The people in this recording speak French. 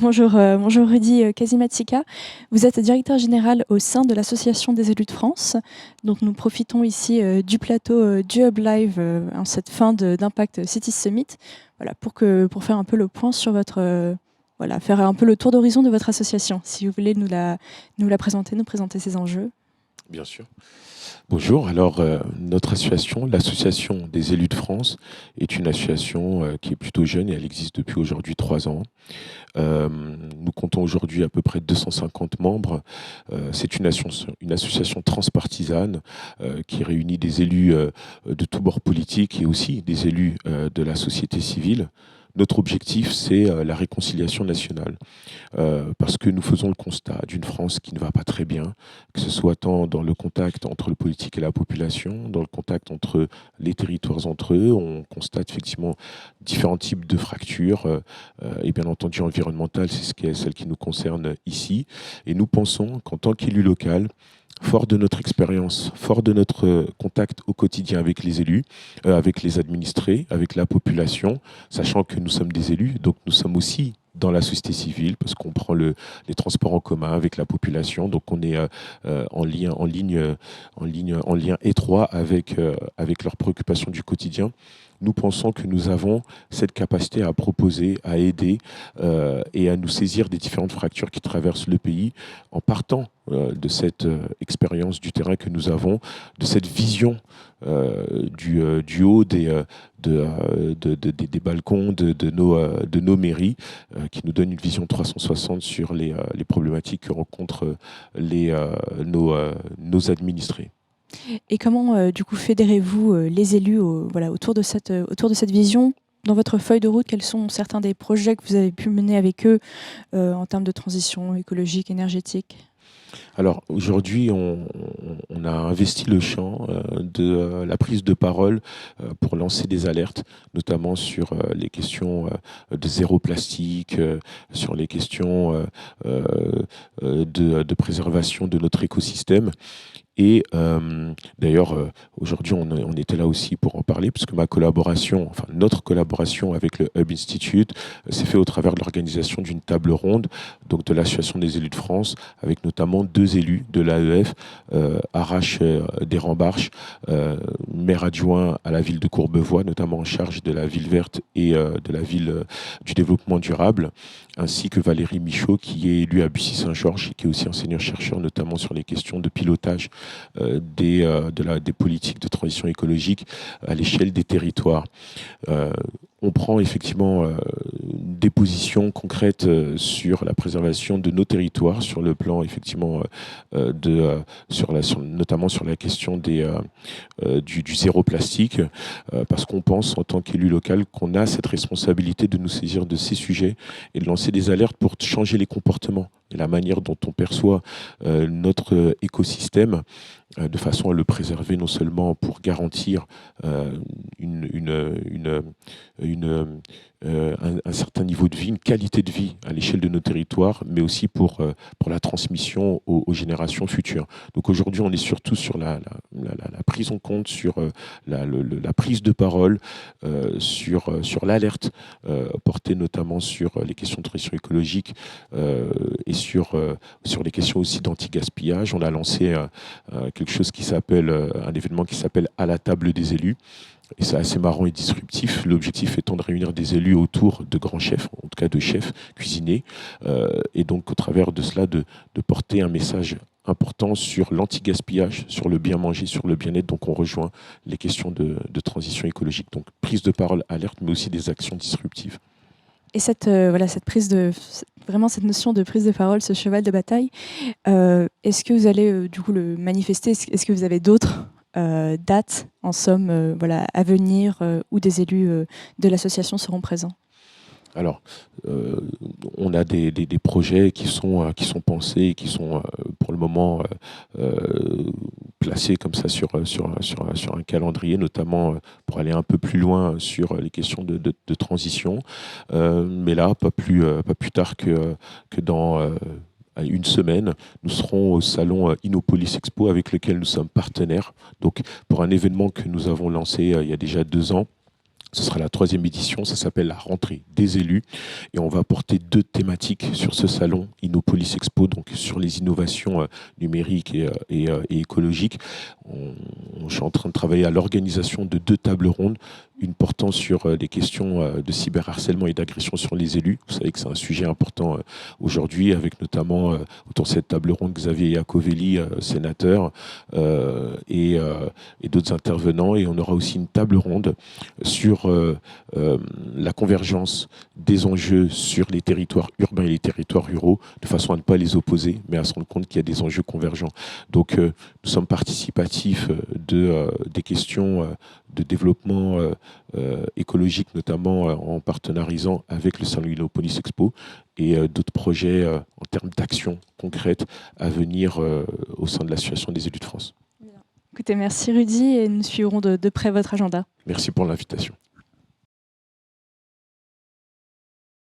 Bonjour Rudy Kazimatsika. Vous êtes directeur général au sein de l'Association des élus de France. Donc nous profitons ici du plateau du Hub Live en cette fin d'Impact City Summit, voilà, pour faire un peu le point sur votre... voilà, faire un peu le tour d'horizon de votre association. Si vous voulez nous la présenter, nous présenter ses enjeux. Bien sûr. Bonjour, alors notre association, l'Association des élus de France, est une association qui est plutôt jeune et elle existe depuis aujourd'hui 3 ans. Nous comptons aujourd'hui à peu près 250 membres. C'est une association transpartisane qui réunit des élus de tous bords politiques et aussi des élus de la société civile. Notre objectif, c'est la réconciliation nationale, parce que nous faisons le constat d'une France qui ne va pas très bien, que ce soit tant dans le contact entre le politique et la population, dans le contact entre les territoires entre eux. On constate effectivement différents types de fractures, et bien entendu environnementales, c'est celle qui nous concerne ici. Et nous pensons qu'en tant qu'élu local, fort de notre expérience, fort de notre contact au quotidien avec les élus, avec les administrés, avec la population, sachant que nous sommes des élus, donc nous sommes aussi dans la société civile, parce qu'on prend les transports en commun avec la population, donc on est en lien étroit avec leurs préoccupations du quotidien. Nous pensons que nous avons cette capacité à proposer, à aider et à nous saisir des différentes fractures qui traversent le pays en partant de cette expérience du terrain que nous avons, de cette vision du haut des balcons de nos mairies qui nous donne une vision 360 sur les problématiques que rencontrent nos administrés. Et comment, du coup, fédérez-vous les élus autour de cette vision ? Dans votre feuille de route, quels sont certains des projets que vous avez pu mener avec eux en termes de transition écologique, énergétique ? Alors aujourd'hui, on a investi le champ de la prise de parole pour lancer des alertes, notamment sur les questions de zéro plastique, sur les questions de préservation de notre écosystème. Et d'ailleurs, aujourd'hui, on était là aussi pour en parler, puisque notre collaboration avec le Hub Institute s'est fait au travers de l'organisation d'une table ronde, donc de l'Association des élus de France, avec notamment 2 élus de l'AEF, Arash Desrambarches, maire adjoint à la ville de Courbevoie, notamment en charge de la ville verte et de la ville du développement durable, ainsi que Valérie Michaud, qui est élue à Bussy-Saint-Georges et qui est aussi enseignant-chercheur, notamment sur les questions de pilotage des politiques de transition écologique à l'échelle des territoires. On prend effectivement des positions concrètes sur la préservation de nos territoires, sur le plan effectivement notamment sur la question du zéro plastique, parce qu'on pense en tant qu'élu local qu'on a cette responsabilité de nous saisir de ces sujets et de lancer des alertes pour changer les comportements et la manière dont on perçoit notre écosystème, de façon à le préserver non seulement pour garantir un certain niveau de vie, une qualité de vie à l'échelle de nos territoires, mais aussi pour la transmission aux générations futures. Donc aujourd'hui, on est surtout sur la prise en compte, sur la prise de parole, sur l'alerte portée notamment sur les questions de transition écologique et sur les questions aussi d'anti-gaspillage. On a lancé quelque chose qui s'appelle, un événement qui s'appelle « À la table des élus ». Et c'est assez marrant et disruptif. L'objectif étant de réunir des élus autour de grands chefs, en tout cas de chefs cuisiniers, et donc au travers de cela, de porter un message important sur l'anti-gaspillage, sur le bien manger, sur le bien-être. Donc on rejoint les questions de transition écologique. Donc prise de parole, alerte, mais aussi des actions disruptives. Et cette notion de prise de parole, ce cheval de bataille, est-ce que vous allez du coup le manifester ? Est-ce que vous avez d'autres dates, en somme, à venir où des élus de l'association seront présents ? Alors, on a des projets qui sont pensés et qui sont pour le moment placés comme ça sur un calendrier, notamment pour aller un peu plus loin sur les questions de transition. Mais là, pas plus tard que dans à une semaine, nous serons au salon Innopolis Expo avec lequel nous sommes partenaires. Donc, pour un événement que nous avons lancé il y a déjà 2 ans, ce sera la 3e édition, ça s'appelle la rentrée des élus et on va apporter 2 thématiques sur ce salon Innopolis Expo, donc sur les innovations numériques et écologiques. Je suis en train de travailler à l'organisation de 2 tables rondes, une portant sur les questions de cyberharcèlement et d'agression sur les élus. Vous savez que c'est un sujet important aujourd'hui, avec notamment autour de cette table ronde Xavier Iacovelli, sénateur, et d'autres intervenants. Et on aura aussi une table ronde sur la convergence des enjeux sur les territoires urbains et les territoires ruraux, de façon à ne pas les opposer, mais à se rendre compte qu'il y a des enjeux convergents. Donc nous sommes participatifs des questions de développement écologique, notamment en partenarisant avec le salon Innopolis Expo et d'autres projets en termes d'actions concrètes à venir au sein de l'Association des élus de France. Écoutez, merci Rudy et nous suivrons de près votre agenda. Merci pour l'invitation.